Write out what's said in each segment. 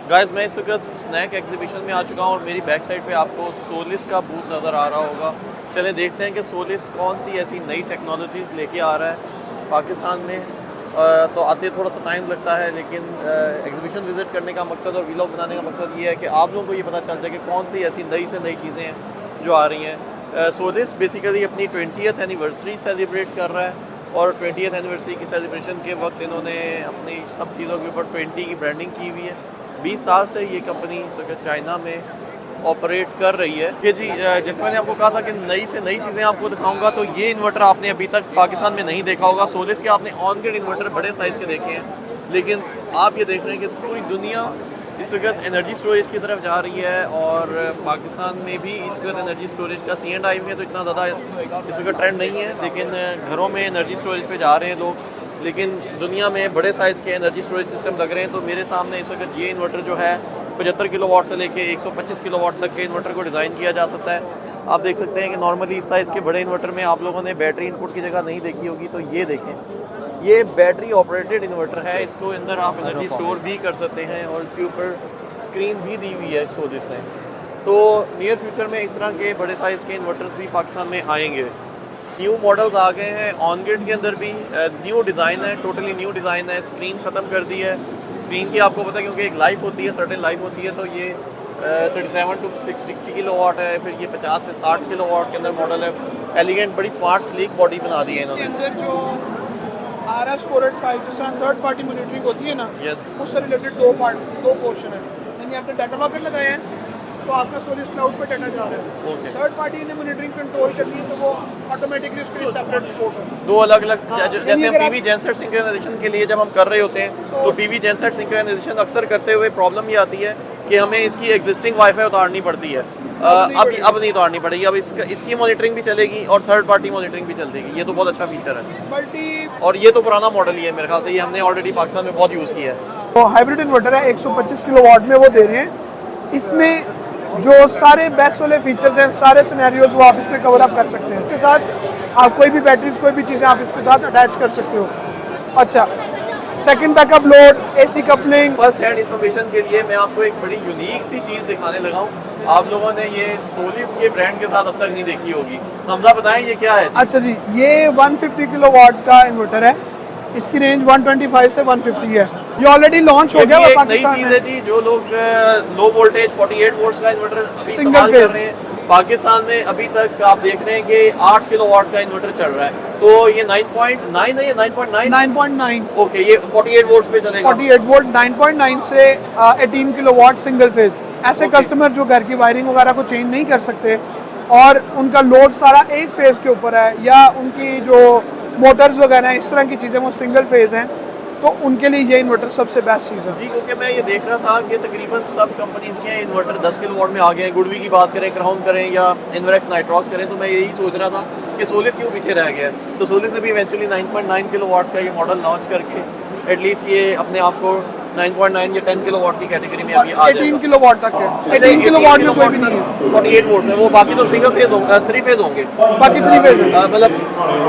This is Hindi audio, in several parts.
गाइस मैं इस वक्त स्नैक एग्जीबिशन में आ चुका हूँ और मेरी बैक साइड पे आपको सोलिस का बूथ नज़र आ रहा होगा। चलें देखते हैं कि सोलिस कौन सी ऐसी नई टेक्नोलॉजीज़ लेके आ रहा है पाकिस्तान में। तो आते थोड़ा सा टाइम लगता है, लेकिन एग्जीबिशन विज़िट करने का मकसद और व्लॉग बनाने का मकसद ये है कि आप लोगों को ये पता चल जाए कि कौन सी ऐसी नई से नई चीज़ें हैं जो आ रही हैं। सोलिस बेसिकली अपनी 20th एनिवर्सरी सेलिब्रेट कर रहा है और 20th एनिवर्सरी की सेलिब्रेशन के वक्त इन्होंने अपनी सब चीज़ों के ऊपर 20 की ब्रांडिंग की हुई है। 20 साल से ये कंपनी इस वक्त चाइना में ऑपरेट कर रही है। कि जी जैसे मैंने आपको कहा था कि नई से नई चीज़ें आपको दिखाऊंगा, तो ये इन्वर्टर आपने अभी तक पाकिस्तान में नहीं देखा होगा। सोलिस के आपने ऑन ग्रिड इन्वर्टर बड़े साइज़ के देखे हैं, लेकिन आप ये देख रहे हैं कि पूरी दुनिया इस वक्त एनर्जी स्टोरेज की तरफ जा रही है और पाकिस्तान में भी इस वक्त एनर्जी स्टोरेज का C&I में तो इतना ज़्यादा इस वक्त ट्रेंड नहीं है, लेकिन घरों में एनर्जी स्टोरेज पे जा रहे हैं लोग। लेकिन दुनिया में बड़े साइज़ के एनर्जी स्टोरेज सिस्टम लग रहे हैं। तो मेरे सामने इस वक्त ये इन्वर्टर जो है 75 किलोवाट से लेके 125 किलोवाट तक के इन्वर्टर को डिज़ाइन किया जा सकता है। आप देख सकते हैं कि नॉर्मली इस साइज़ के बड़े इन्वर्टर में आप लोगों ने बैटरी इनपुट की जगह नहीं देखी होगी, तो ये देखें, ये बैटरी ऑपरेटेड इन्वर्टर है। इसको अंदर आप एनर्जी स्टोर भी कर सकते हैं और इसके ऊपर स्क्रीन भी दी हुई है सोलिस ने। तो नियर फ्यूचर में इस तरह के बड़े साइज़ के इन्वर्टर्स भी पाकिस्तान में आएंगे। न्यू मॉडल्स आ गए हैं, ऑन ग्रिड के अंदर भी न्यू डिज़ाइन है, टोटली न्यू डिज़ाइन है। स्क्रीन ख़त्म कर दी है। स्क्रीन की आपको पता है क्योंकि एक लाइफ होती है, सर्टेन लाइफ होती है। तो ये 37 to 60 किलोवाट है, फिर ये 50 से 60 किलोवाट के अंदर मॉडल है। एलिगेंट बड़ी स्मार्ट स्लीक बॉडी बना दी है इन्होंने। अंदर जो RS485 जैसे थर्ड पार्टी मॉनिटरिंग होती है ना, उससे रिलेटेड दो पोर्शन है। यानी आपने डाटा लॉकर लगाया है तो आपका सोलिस क्लाउड पे डाटा जा रहा है। थर्ड पार्टी ने मॉनिटरिंग कंट्रोल करनी है तो वो ऑटोमेटिकली उसके लिए सेपरेट सपोर्ट है। दो अलग अलग जैसे हम PV जेनसेट सिंक्रोनाइजेशन के लिए जब हम कर रहे होते हैं तो PV जेनसेट सिंक्रोनाइजेशन अक्सर करते हुए प्रॉब्लम ये आती है कि हमें इसकी एग्जिस्टिंग वाईफाई उतारनी पड़ती है। अब नहीं उतारनी पड़ेगी, अब इसकी मॉनिटरिंग भी चलेगी और थर्ड पार्टी मॉनिटरिंग भी चलेगी। ये तो बहुत अच्छा फीचर है और ये तो पुराना मॉडल ही है मेरे ख्याल से, ये हमने ऑलरेडी पाकिस्तान में बहुत यूज़ किया है। तो हाइब्रिड इन्वर्टर है, 125 किलोवाट में वो दे रहे हैं। इसमें जो सारे बेस्ट वाले फीचर्स हैं, सारे सिनेरियोज वो आप इसमें कवर अप कर सकते हैं। इसके साथ आप कोई भी बैटरीज, कोई भी चीज़ें आप इसके साथ अटैच कर सकते हो। अच्छा, second backup load, AC coupling. First hand information के लिए मैं आपको एक बड़ी यूनिक सी चीज़ दिखाने लगा हूँ। आप लोगों ने ये सोलिस के ब्रांड के साथ अब तक नहीं देखी होगी। हमजा बताएं ये क्या है? अच्छा जी, ये 150 किलोवाट का इन्वर्टर है। इसकी रेंज 125 से 150 है। ये ऑलरेडी लॉन्च हो गया पाकिस्तान में। जी, जो लोग लो वोल्टेज 48 वोल्ट्स का इन्वर्टर अभी इस्तेमाल कर रहे हैं पाकिस्तान में, अभी तक आप देख रहे हैं कि 8 किलोवाट का इन्वर्टर चल रहा है। तो ये 9.9 है, ये 9.9 ओके, ये 48 वोल्ट्स पे चलेगा। 48 वोल्ट 9.9 से 18 किलोवाट सिंगल फेज। ऐसे कस्टमर जो घर की वायरिंग वगैरह को चेंज नहीं कर सकते और उनका लोड सारा एक फेज के ऊपर है, या उनकी जो मोटर्स वगैरह हैं, इस तरह की चीज़ें वो सिंगल फेज हैं, तो उनके लिए ये इन्वर्टर सबसे बेस्ट चीज़ है जी। क्योंकि मैं ये देख रहा था कि तकरीबन सब कंपनीज़ के इन्वर्टर 10 किलोवाट में आ गए हैं। गुडवी की बात करें, क्राउन करें या इन्वरेक्स नाइट्रॉक्स करें, तो मैं यही सोच रहा था कि सोलिस क्यों पीछे रह गया। तो सोलिस से भी इवेंचुअली 9.9 किलोवाट का ये मॉडल लॉन्च करके एटलीस्ट ये अपने आप को 9.9 या 10 किलोवाट की कैटेगरी में अभी आ जाएगा। 18 किलोवाट तक है। 18 किलोवाट में कोई भी नहीं है। 48 वोल्ट में वो, बाकी तो सिंगल फेज होंगे, 3 फेज होंगे। बाकी 3 फेज मतलब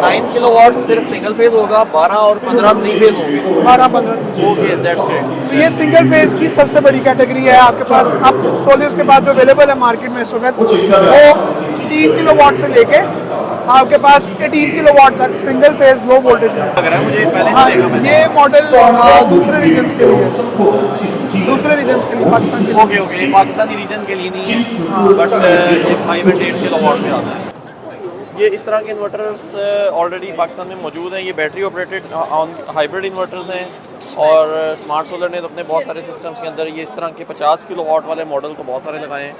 9 किलोवाट सिर्फ सिंगल फेज होगा, 12 और 15 3 फेज होंगे। 12-15 ओके, दैट्स ग्रेट। तो ये सिंगल फेज की सबसे बड़ी कैटेगरी है आपके पास। अब सोलिस के बाद जो अवेलेबल है मार्केट में इस वक्त, वो 3 किलोवाट से लेके आपके पास 18 किलोवाट तक सिंगल फेज लो वोल्टेज में लग रहा है मुझे, पहले हाँ, नहीं देखा मैंने। ये मॉडल दूसरे रीजन्स के लिए, दूसरे रीजन्स के लिए, पाकिस्तान के लिए। ओके, पाकिस्तानी रीजन के लिए नहीं है, बट ये 5 और 8 किलोवाट में आता है। ये इस तरह के इन्वर्टर्स ऑलरेडी पाकिस्तान में मौजूद हैं। ये बैटरी ऑपरेटेड हाइब्रिड इन्वर्टर्स हैं और स्मार्ट सोलर ने तो अपने बहुत सारे सिस्टम्स के अंदर ये इस तरह के 50 किलोवाट वाले मॉडल को बहुत सारे लगाए हैं।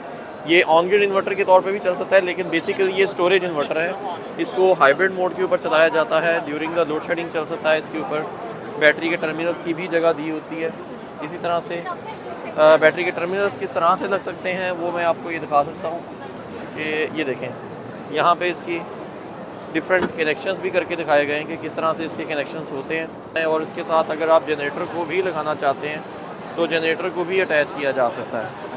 ये ऑन ग्रिड इन्वर्टर के तौर पे भी चल सकता है, लेकिन बेसिकली ये स्टोरेज इन्वर्टर है। इसको हाइब्रिड मोड के ऊपर चलाया जाता है, ड्यूरिंग द लोड शेडिंग चल सकता है। इसके ऊपर बैटरी के टर्मिनल्स की भी जगह दी होती है। इसी तरह से बैटरी के टर्मिनल्स किस तरह से लग सकते हैं वो मैं आपको ये दिखा सकता हूँ कि ये देखें, यहाँ पे इसकी डिफरेंट कनेक्शंस भी करके दिखाए गए हैं कि किस तरह से इसके कनेक्शंस होते हैं। और इसके साथ अगर आप जनरेटर को भी लगाना चाहते हैं तो जनरेटर को भी अटैच किया जा सकता है।